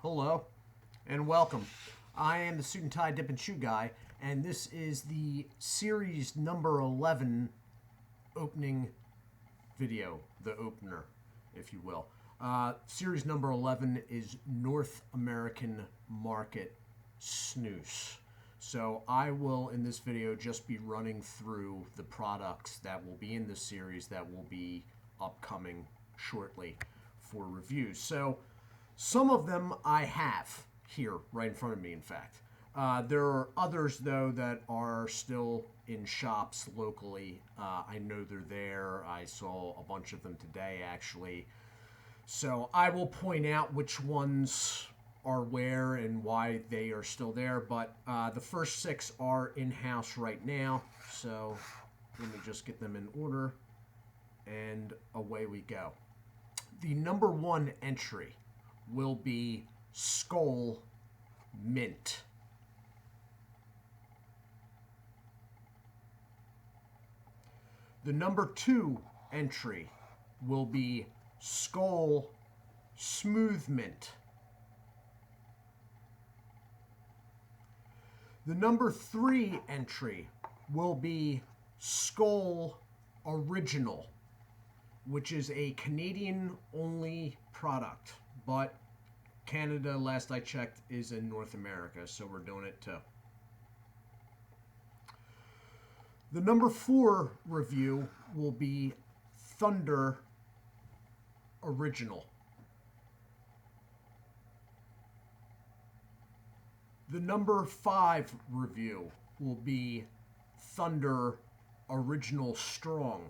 Hello and welcome. I am the Suit&Tie Dip&Chew Guy, and this is the series number 11 opening video, the opener, if you will. Series number 11 is North American Market Snus. So I will, in this video, just be running through the products that will be in this series that will be upcoming shortly for reviews. So some of them I have here right in front of me, in fact. There are others, though, that are still in shops locally. I know they're there. I saw a bunch of them today, actually. So I will point out which ones are where and why they are still there. But the first 6 are in-house right now. So let me just get them in order. And away we go. The number 1 entry will be Skull Mint. The number 2 entry will be Skull Smooth Mint. The number 3 entry will be Skull Original, which is a Canadian-only product, but Canada, last I checked, is in North America, so we're doing it too. The number 4 review will be Thunder Original. The number 5 review will be Thunder Original Strong.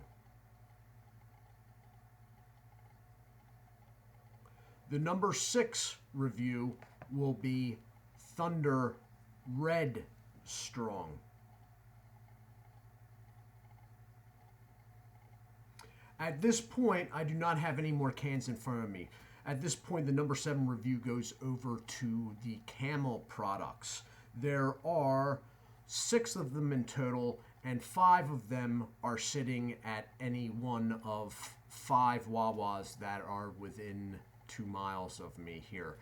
The number 6 review will be Thunder Red Strong. At this point, I do not have any more cans in front of me. At this point, the number 7 review goes over to the Camel products. There are 6 of them in total, and 5 of them are sitting at any one of 5 Wawas that are within 2 miles of me here.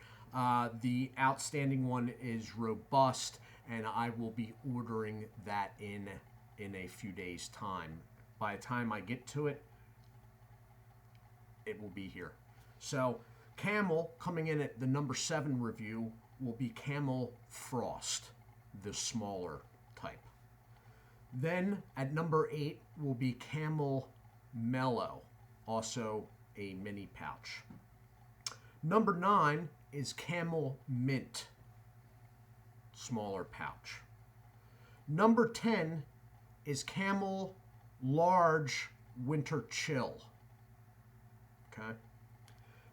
The outstanding one is Robust, and I will be ordering that in a few days' time. By the time I get to it, it will be here. So Camel, coming in at the number 7 review, will be Camel Frost, the smaller type. Then at number 8 will be Camel Mellow, also a mini pouch. Number 9 is Camel Mint, smaller pouch. Number 10 is Camel Large Winter Chill. Okay.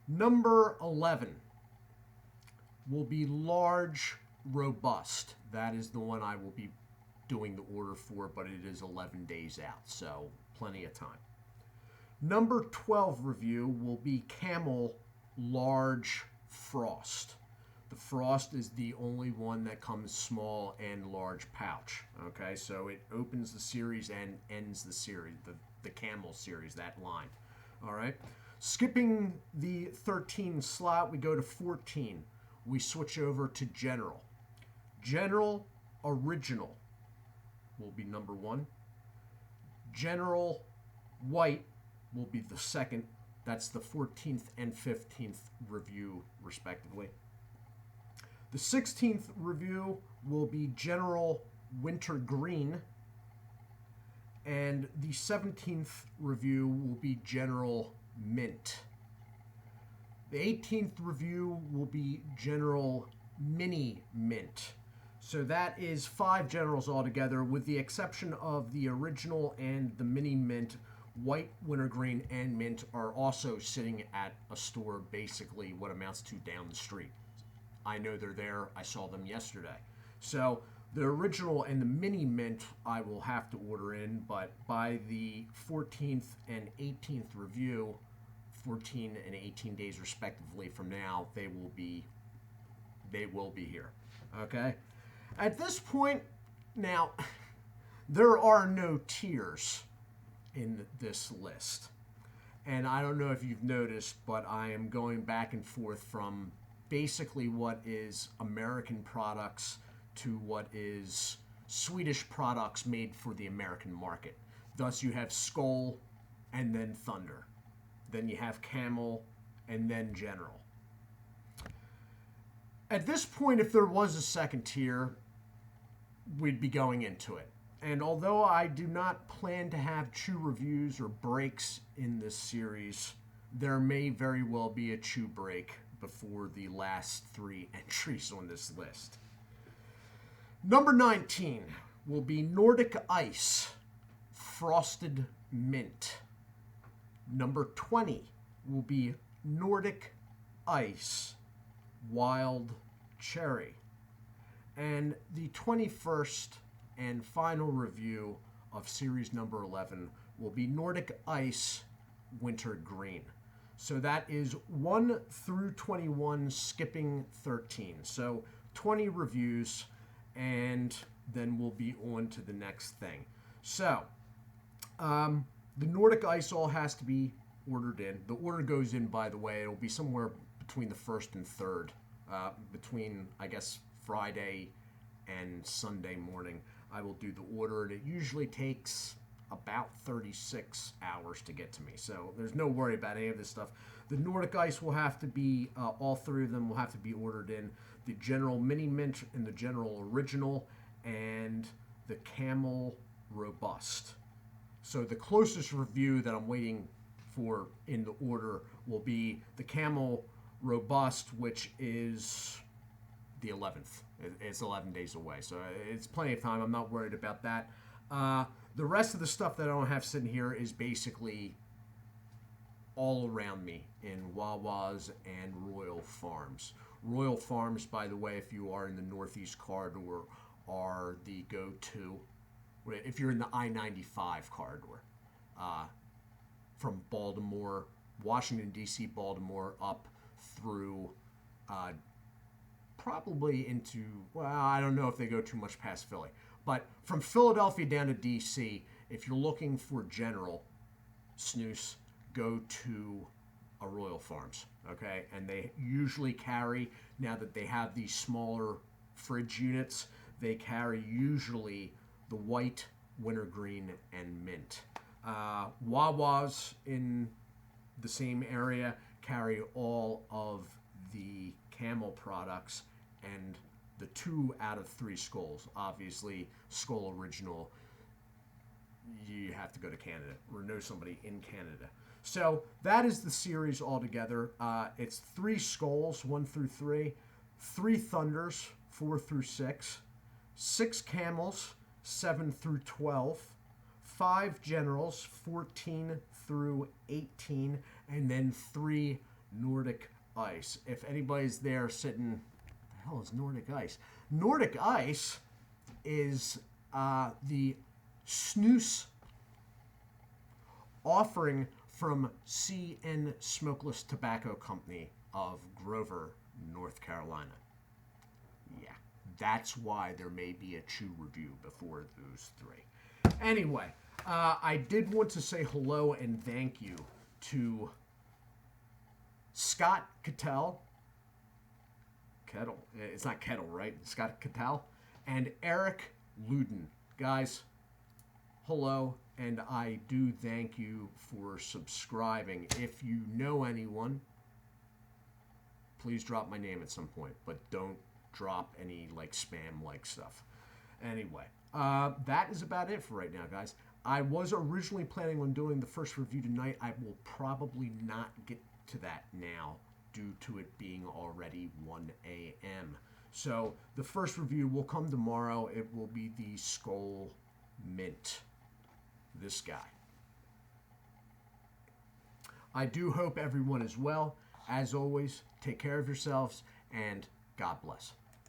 Number 11 will be Large Robust. That is the one I will be doing the order for, but it is 11 days out, so plenty of time. Number 12 review will be Camel Large Frost. The Frost is the only one that comes small and large pouch. Okay, so it opens the series and ends the series, the Camel series, that line. All right. Skipping the 13 slot, we go to 14. We switch over to General. General Original will be number 1. General White will be the 2nd. That's the 14th and 15th review, respectively. The 16th review will be General Winter Green. And the 17th review will be General Mint. The 18th review will be General Mini Mint. So that is 5 generals altogether, with the exception of the original and the mini mint. White, wintergreen, and mint are also sitting at a store basically what amounts to down the street. I know they're there. I saw them yesterday. So the original and the mini mint I will have to order in, but by the 14th and 18th review, 14 and 18 days respectively from now, they will be here. Okay? At this point, now, there are no tiers in this list. And I don't know if you've noticed, but I am going back and forth from basically what is American products to what is Swedish products made for the American market. Thus, you have Skoal and then Thunder. Then you have Camel and then General. At this point, if there was a second tier, we'd be going into it. And although I do not plan to have chew reviews or breaks in this series, there may very well be a chew break before the last 3 entries on this list. Number 19 will be Nordic Ice Frosted Mint. Number 20 will be Nordic Ice Wild Cherry. And the 21st and final review of series number 11 will be Nordic Ice Winter Green. So that is 1 through 21, skipping 13. So 20 reviews, and then we'll be on to the next thing. So the Nordic Ice all has to be ordered in. The order goes in, by the way, it'll be somewhere between the 1st and 3rd, between, I guess, Friday and Sunday morning. I will do the order, and it usually takes about 36 hours to get to me. So there's no worry about any of this stuff. The Nordic Ice will have to be, all 3 of them will have to be ordered in. The General Mini Mint and the General Original and the Camel Robust. So the closest review that I'm waiting for in the order will be the Camel Robust, which is the 11th. It's 11 days away, so it's plenty of time. I'm not worried about that. The rest of the stuff that I don't have sitting here is basically all around me in Wawa's and Royal Farms. Royal Farms, by the way, if you are in the Northeast corridor, are the go-to. If you're in the I-95 corridor, from Baltimore, Washington, D.C., Baltimore, up through probably into, well, I don't know if they go too much past Philly. But from Philadelphia down to D.C., if you're looking for General Snus, go to a Royal Farms, okay? And they usually carry, now that they have these smaller fridge units, they carry usually the white, wintergreen, and mint. Wawa's in the same area carry all of the Camel products and the 2 out of 3 Skoals. Obviously, Skoal Original, you have to go to Canada or know somebody in Canada. So that is the series altogether. It's 3 Skoals, 1 through 3, 3 Thunders, 4 through 6, 6 Camels, 7 through 12, 5 Generals, 14 through 18, and then 3 Nordic Ice. If anybody's there sitting, what the hell is Nordic Ice? Nordic Ice is the Snus offering from C&N Smokeless Tobacco Company of Grover, North Carolina. Yeah, that's why there may be a chew review before those 3. Anyway, I did want to say hello and thank you to Scott Kettle. It's not Kettle, right? Scott Kettle and Eric Luden. Guys, hello, and I do thank you for subscribing. If you know anyone, please drop my name at some point, but don't drop any like spam like stuff. Anyway, that is about it for right now, guys. I was originally planning on doing the first review tonight. I will probably not get to that now due to it being already 1 a.m. So the first review will come tomorrow. It will be the Skoal Mint. This guy. I do hope everyone is well. As always, take care of yourselves and God bless.